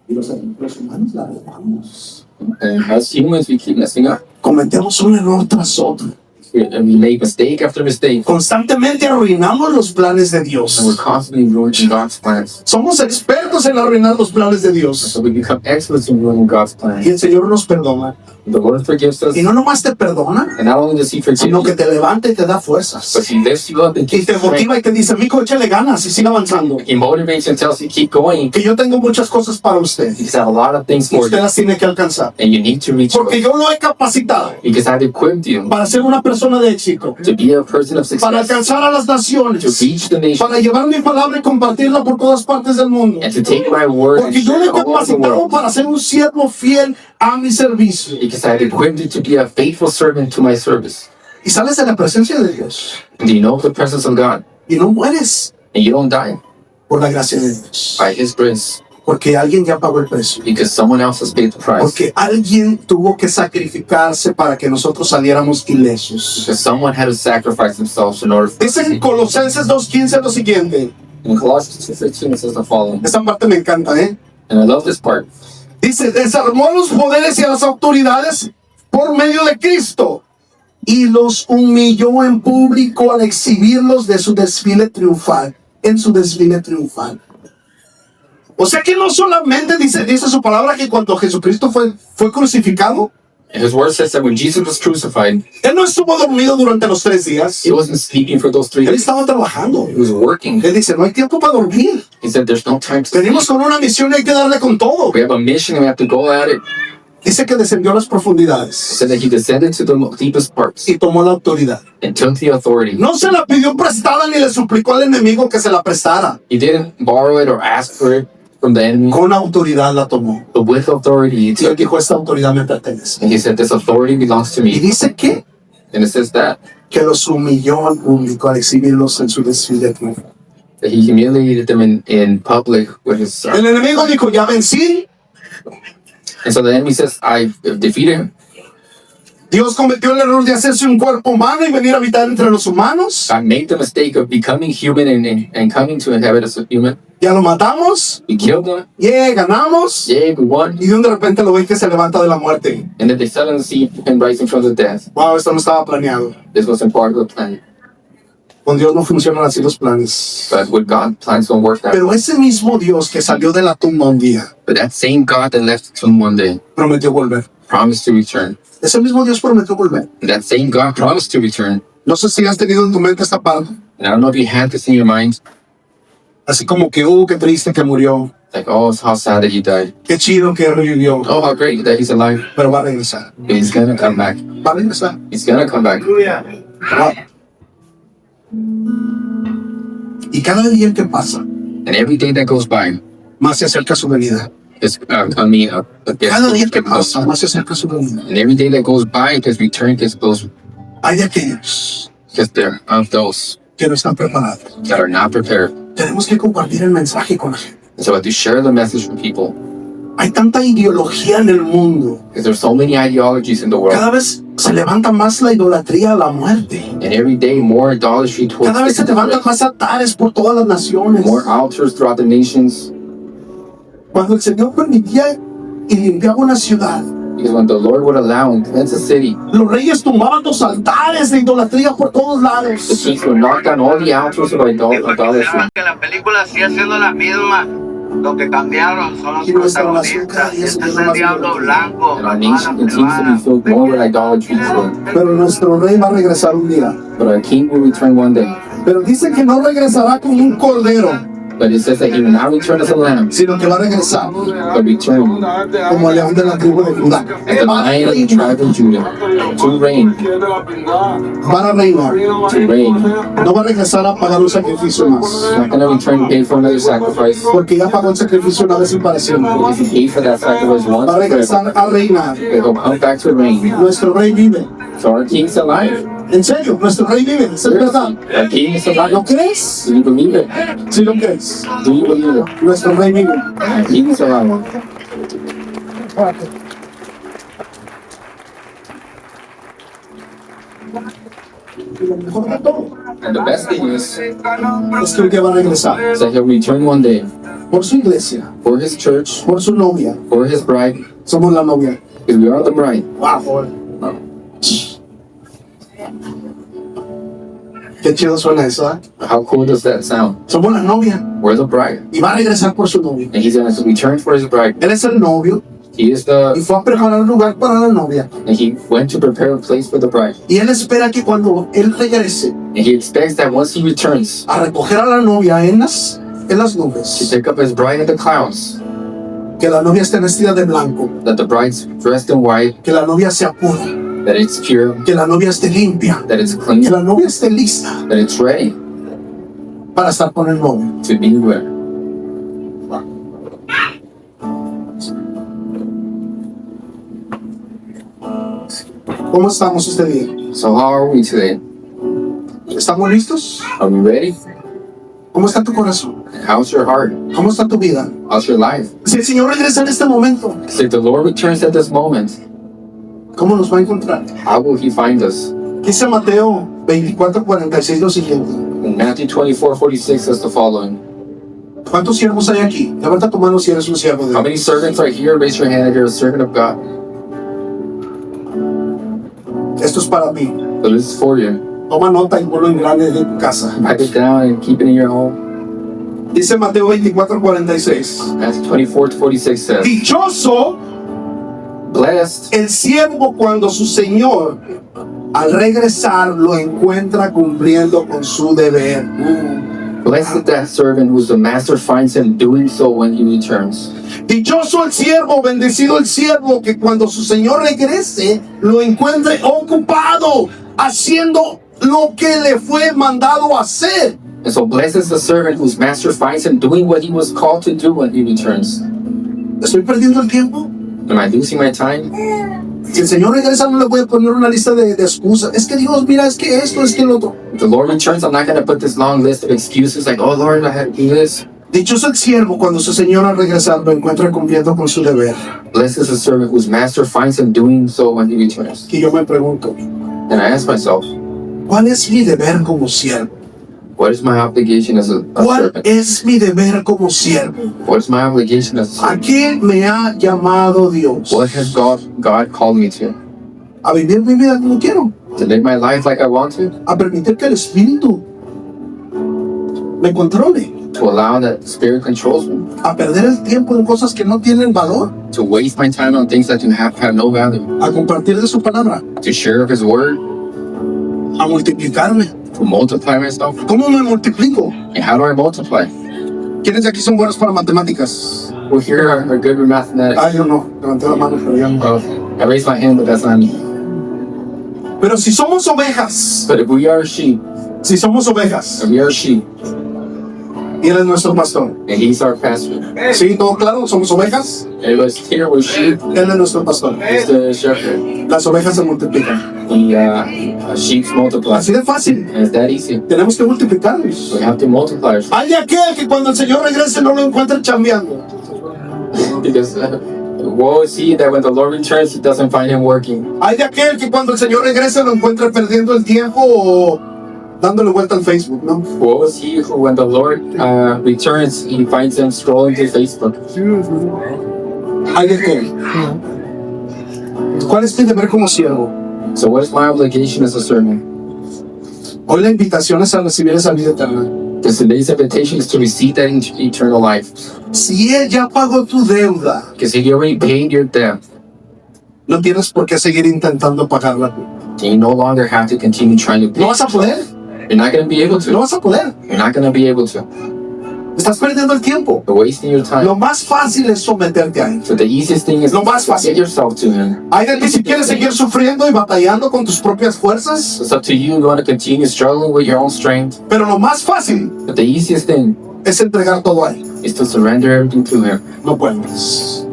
S1: Y los humanos la regamos.
S2: And as humans, we keep messing up.
S1: Cometemos un error tras otro.
S2: And we make mistake after mistake.
S1: Constantemente arruinamos los planes de
S2: And we're
S1: Dios.
S2: constantly ruining God's plans.
S1: Somos expertos en arruinar los planes de Dios.
S2: So we become experts in ruining God's
S1: Y
S2: plans.
S1: el Señor nos perdona.
S2: The Lord forgives us.
S1: Y no nomás te perdona,
S2: And not only does He forgive
S1: sino que
S2: you,
S1: te levanta y te da
S2: but
S1: fuerzas.
S2: He lifts you up and
S1: Y
S2: gives
S1: te
S2: you strength.
S1: motiva y te dice, mijo, échale ganas y siga avanzando.
S2: He motivates you and tells you, keep going.
S1: Que yo tengo muchas cosas para usted.
S2: Because I have a lot of things
S1: Y
S2: for
S1: usted
S2: you.
S1: las tiene que alcanzar.
S2: And you need to reach
S1: Porque
S2: those.
S1: yo lo he capacitado
S2: Because I've equipped you
S1: para ser una persona de éxito.
S2: to be a person of
S1: Para
S2: success,
S1: alcanzar a las
S2: to
S1: naciones.
S2: reach the nation,
S1: Para llevar mi palabra y compartirla por todas partes del mundo.
S2: and to take my word and
S1: Porque yo
S2: share
S1: le he
S2: it all over the
S1: capacitado
S2: world.
S1: para ser un siervo fiel a mi servicio.
S2: Because I've equipped you to be a faithful servant to my service.
S1: Y sales de la presencia de Dios.
S2: And you know the presence of God.
S1: Y no mueres
S2: And you don't die
S1: por la gracia de Dios.
S2: by His grace.
S1: Porque alguien ya pagó el precio.
S2: Because someone else has paid the price.
S1: Porque alguien tuvo que sacrificarse para que nosotros saliéramos ilesos.
S2: Because someone had to sacrifice themselves in order for us
S1: Dice
S2: to
S1: en Colosenses 2:15 lo siguiente.
S2: In Colossians 2:15 it says the following.
S1: Esta parte me encanta, ¿eh?
S2: And I love this part.
S1: Dice, desarmó a los poderes y a las autoridades por medio de Cristo y los humilló en público al exhibirlos de su desfile triunfal, en su desfile triunfal. O sea que no solamente dice su palabra que cuando Jesucristo fue crucificado,
S2: And His word says that when Jesus was crucified,
S1: Él no estuvo dormido durante los 3 días.
S2: He wasn't sleeping for those 3
S1: Él
S2: days.
S1: estaba trabajando.
S2: He was working.
S1: Él dice, no hay tiempo para dormir.
S2: He said there's no time to sleep.
S1: Venimos con una misión y hay que darle con todo.
S2: We have a mission and we have to go at it.
S1: Dice que descendió a las
S2: It
S1: profundidades
S2: said that He descended to the deepest parts
S1: y tomó la autoridad.
S2: and took the authority.
S1: No se la pidió prestada ni le suplicó al enemigo que se la prestara.
S2: He didn't borrow it or ask for it from the enemy,
S1: Con autoridad la tomó.
S2: but with authority He
S1: Y él
S2: took it.
S1: dijo, esta autoridad me pertenece.
S2: And He said, this authority belongs to
S1: Y
S2: me.
S1: dice que
S2: And it says that
S1: los humilló al público al exhibirlos en su desfile triunfal.
S2: He humiliated them in public with His
S1: El enemigo dijo, ya vencí.
S2: And so the enemy says, I defeated Him.
S1: Dios cometió el error de hacerse un cuerpo humano y venir a habitar entre los humanos.
S2: God made the mistake of becoming human and coming to inhabit as a human.
S1: Ya lo matamos.
S2: We killed him.
S1: Yeah, ganamos.
S2: Yay, we won.
S1: Y de repente lo ven que se levanta de la muerte.
S2: And then they suddenly see him rising from the death.
S1: Wow, esto no estaba planeado.
S2: This wasn't part of the plan.
S1: Con Dios no funcionan así los planes.
S2: But with God, plans don't work that way.
S1: Pero ese mismo Dios que salió de la tumba un día,
S2: But that same God that left the tomb one day
S1: prometió volver.
S2: promised to return.
S1: Ese mismo Dios prometió volver.
S2: And that same God promised to return.
S1: No sé si has tenido en tu mente esta parte.
S2: And I don't know if you had this in your mind.
S1: Así como que, qué triste que murió.
S2: Like, oh, it's how sad that he died.
S1: Qué chido que revivió.
S2: Oh, how great that he's alive.
S1: Pero va a regresar.
S2: But he's gonna come back.
S1: Va a regresar.
S2: He's gonna come back.
S1: Wow. Y cada día que pasa,
S2: And every day that goes by
S1: más se acerca su venida.
S2: is coming up.
S1: Cada día que pasa, más se acerca su venida.
S2: And every day that goes by, his return gets closer.
S1: Hay de aquellos
S2: Because they're of those
S1: que no están preparados.
S2: that are not prepared.
S1: Tenemos que compartir el mensaje con la gente.
S2: And so I have to share the message with people.
S1: Hay tanta ideología en el mundo.
S2: Because there's so many ideologies in the world.
S1: Cada vez se levanta más la idolatría a la muerte.
S2: And every day more idolatry towards
S1: Cada vez se levantan más altares por todas las naciones.
S2: more altars throughout the nations.
S1: Cuando el Señor permitía y limpiaba una ciudad,
S2: Because when the Lord would allow and cleanse a city,
S1: los reyes tumbaban los altares de idolatría por todos
S2: the
S1: lados.
S2: kings would knock down all the altars of idolatry.
S3: Que la película sigue siendo la misma. Lo que cambiaron son los
S1: Y nuestra nación cada
S3: protagonistas.
S1: día se
S3: Este es
S1: vuelve
S3: el
S1: más
S3: diablo blanco.
S2: And our nation continues to be filled more with idolatry.
S1: Pero nuestro rey va a regresar un día.
S2: But our king will return one day.
S1: Pero dice que no regresará como un cordero,
S2: But it says that he will not return as a lamb,
S1: sino que va a regresar
S2: but return
S1: como el león de la tribu de Judá.
S2: as the lion of the tribe of Judah, to reign,
S1: Van a reinar.
S2: to reign.
S1: No va a regresar a pagar un sacrificio más.
S2: He's not going to return to pay for another sacrifice.
S1: Porque ya pagó el sacrificio una vez y para siempre.
S2: Because he paid for that sacrifice once,
S1: Va a regresar a reinar.
S2: but he'll come back to reign.
S1: Nuestro rey vive.
S2: So our king's alive.
S1: En serio, nuestro rey vive. Es verdad.
S2: Our king is alive.
S1: ¿Lo crees?
S2: Do you believe it?
S1: Sí lo crees.
S2: Do you believe it?
S1: Nuestro rey vive.
S2: Our king is alive.
S1: Y lo mejor de todo
S2: And the best thing is
S1: es que un día va a regresar
S2: that he'll return one day
S1: por su iglesia,
S2: for his church,
S1: por su novia.
S2: for his bride,
S1: Somos la novia.
S2: because we are the bride.
S1: Wow. Qué chido suena eso, ¿eh?
S2: How cool does that sound?
S1: Somos la novia.
S2: We're the bride.
S1: Y va a regresar por su novia.
S2: And he's going to return for his bride.
S1: Él es el novio
S2: He is
S1: y
S2: the,
S1: fue a preparar un lugar para la novia.
S2: and he went to prepare a place for the bride.
S1: Y él espera que cuando él regrese
S2: And he expects that once he returns,
S1: a recoger a la novia en las
S2: to
S1: nubes,
S2: pick up his bride in the clouds,
S1: que la novia esté vestida de blanco,
S2: that the bride's dressed in white,
S1: que la novia sea pura,
S2: that it's pure,
S1: que la novia esté limpia,
S2: that it's
S1: que
S2: clean,
S1: la novia esté lista
S2: that it's ready
S1: para estar con el novio.
S2: to be where.
S1: ¿Cómo estamos este día?
S2: So how are we today?
S1: ¿Estamos listos?
S2: Are we ready?
S1: ¿Cómo está tu corazón?
S2: How's your heart?
S1: ¿Cómo está tu vida?
S2: How's your life?
S1: Si el Señor regresa en este momento,
S2: So if the Lord returns at this moment,
S1: ¿cómo nos va a encontrar?
S2: how will he find us?
S1: Dice Mateo 24:46 lo siguiente.
S2: In Matthew 24:46 says the following.
S1: ¿Cuántos siervos hay aquí? Levanta tu mano si eres un siervo de
S2: How
S1: Dios.
S2: many servants are here? Raise your hand if you're a servant of God.
S1: Esto es para mí.
S2: So this is for you.
S1: Toma nota y ponlo en grande de tu casa.
S2: Write it down and keep it in your home.
S1: Dice Mateo 24:46.
S2: Matthew 24:46 says,
S1: Dichoso
S2: blessed
S1: el siervo cuando su Señor al regresar lo encuentra cumpliendo con su deber.
S2: Blessed is that servant whose the master finds him doing so when he returns.
S1: Dichoso el siervo, bendecido el siervo que cuando su Señor regrese lo encuentre ocupado haciendo lo que le fue mandado hacer.
S2: And so blessed is the servant whose master finds him doing what he was called to do when he returns.
S1: ¿Estoy perdiendo el tiempo?
S2: Am I losing my time?
S1: Si el Señor regresa no le voy a poner una lista de excusas. Es que Dios, mira, es que esto, es que el otro.
S2: If the Lord returns, I'm not going to put this long list of excuses like, oh Lord, I had to do this.
S1: Dichoso el siervo cuando su señor al regresar lo encuentra cumpliendo con su deber.
S2: Blessed is the servant whose master finds him doing so when he returns.
S1: Y yo me pregunto,
S2: And I ask myself,
S1: ¿cuál es mi deber como siervo?
S2: what is my obligation as a
S1: ¿Cuál
S2: servant?
S1: es mi deber como siervo?
S2: What is my obligation as a
S1: ¿A
S2: servant?
S1: qué me ha llamado Dios?
S2: What has God called me to?
S1: A vivir mi vida como quiero.
S2: To live my life like I want to?
S1: A permitir que el Espíritu me controle.
S2: To allow that Spirit controls me?
S1: A perder el tiempo en cosas que no tienen valor.
S2: To waste my time on things that have no value?
S1: A compartir de su palabra.
S2: To share of His Word?
S1: A multiplicarme.
S2: To multiply myself?
S1: ¿Cómo me multiplico?
S2: And how do I multiply?
S1: ¿Quiénes de aquí son buenos para matemáticas?
S2: Well, here are good with mathematics.
S1: Ah, yo no. Levanté la mano, pero yo no.
S2: Well, I raised my hand, but that's not me.
S1: Pero si somos ovejas,
S2: But if we are sheep,
S1: si somos ovejas,
S2: if we are sheep,
S1: y Él es nuestro pastor.
S2: and He's our pastor,
S1: Sí, todo claro, somos ovejas,
S2: and us here we're sheep,
S1: Él es nuestro pastor.
S2: He's the shepherd.
S1: Las ovejas se multiplican.
S2: The sheep multiply.
S1: Así de fácil.
S2: And it's that easy.
S1: Tenemos que multiplicarnos.
S2: We have to multiply ourselves.
S1: Hay de aquel que cuando el Señor regrese no lo encuentre chambeando.
S2: Because woe is he that when the Lord returns, He doesn't find him working.
S1: Hay de aquel que cuando el Señor regrese lo encuentre perdiendo el tiempo o dándole vuelta al Facebook, ¿no?
S2: Woe is he who, when the Lord returns, He finds him scrolling through Facebook.
S1: Hay de aquel. ¿Cuál es mi deber como siervo?
S2: So what is my obligation as a servant?
S1: Hoy la invitación es a recibir esa vida eterna.
S2: Because today's invitation is to receive that eternal life.
S1: Si Él ya pagó tu deuda,
S2: Because He already paid your debt,
S1: no tienes por qué seguir intentando pagarla.
S2: then you no longer have to continue trying to pay.
S1: No vas a poder,
S2: You're not going to be able
S1: no
S2: to.
S1: vas a poder.
S2: You're not going to be able to.
S1: Estás perdiendo el tiempo.
S2: You're wasting your time.
S1: Lo más fácil es someterte a Él.
S2: So the easiest thing is
S1: Lo más
S2: to
S1: fácil.
S2: get yourself to Him.
S1: Hay de ti si quieres seguir sufriendo y batallando con tus propias fuerzas,
S2: It's up to you. You want to continue struggling with your own strength.
S1: pero lo más fácil
S2: But the easiest thing
S1: es entregar todo a Él.
S2: is to surrender everything to Him.
S1: No puedes.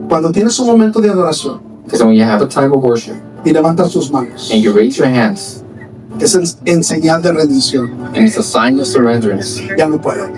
S1: Cuando tienes un momento de adoración
S2: Because when you have a time of worship
S1: y levantas tus manos,
S2: and you raise your hands,
S1: es en señal de rendición.
S2: and it's a sign of surrenderance,
S1: Ya no puedo.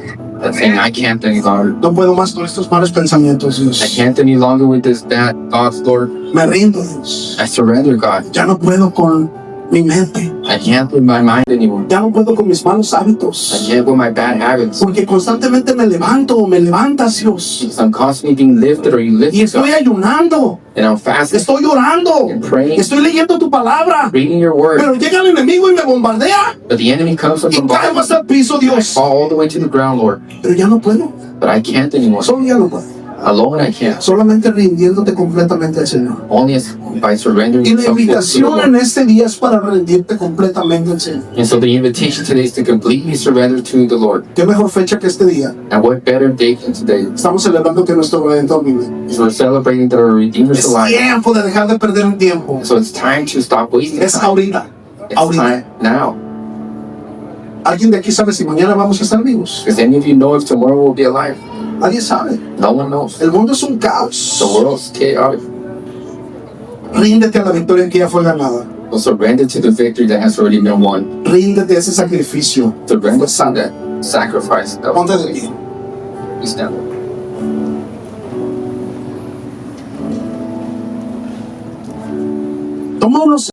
S2: that's saying, I can't any longer.
S1: No puedo más con estos malos pensamientos,
S2: I
S1: Dios.
S2: can't any longer with this bad thoughts, Lord.
S1: Me rindo, Dios.
S2: I surrender, God.
S1: Ya no puedo con mi mente.
S2: I can't with my mind anymore.
S1: Ya no puedo con mis malos
S2: I
S1: hábitos.
S2: can't with my bad habits.
S1: Porque constantemente me levanto o me levantas, Dios.
S2: Because I'm constantly being lifted or you lift
S1: Y
S2: me,
S1: estoy
S2: God.
S1: ayunando.
S2: And I'm fasting,
S1: Estoy orando.
S2: praying,
S1: Estoy leyendo tu palabra.
S2: reading your word.
S1: Pero llega el enemigo y me bombardea.
S2: But the enemy comes from
S1: Y caigo
S2: above.
S1: hasta el piso, Dios.
S2: Fall all the way to the ground, Lord.
S1: Pero ya no puedo.
S2: But I can't anymore.
S1: Solo ya no puedo.
S2: Alone I can't.
S1: Solamente rindiéndote completamente al Señor.
S2: Only as by surrendering
S1: Y la
S2: yourself to the
S1: invitación en
S2: Lord.
S1: este día es para rendirte completamente al Señor.
S2: And so the invitation today is to completely surrender to the Lord.
S1: ¿Qué mejor fecha que este día?
S2: And what better day than today?
S1: Estamos celebrando que nuestro Redentor vive.
S2: Because we're celebrating that our Redeemer is
S1: Es
S2: alive.
S1: tiempo de dejar de perder el tiempo.
S2: So it's time to stop wasting
S1: Es
S2: time.
S1: ahorita.
S2: It's
S1: Ahorita.
S2: time now.
S1: ¿Alguien de aquí sabe si mañana vamos a estar vivos?
S2: Because any of you know if tomorrow will be alive?
S1: Nadie sabe.
S2: No one knows.
S1: El mundo es un caos.
S2: The world's chaotic.
S1: Ríndete a la victoria que ya fue ganada.
S2: So surrender to the victory that has already been won.
S1: Ríndete a ese sacrificio.
S2: Surrender to that sacrifice that
S1: Ponte de pie.
S2: we stand.
S1: Toma unos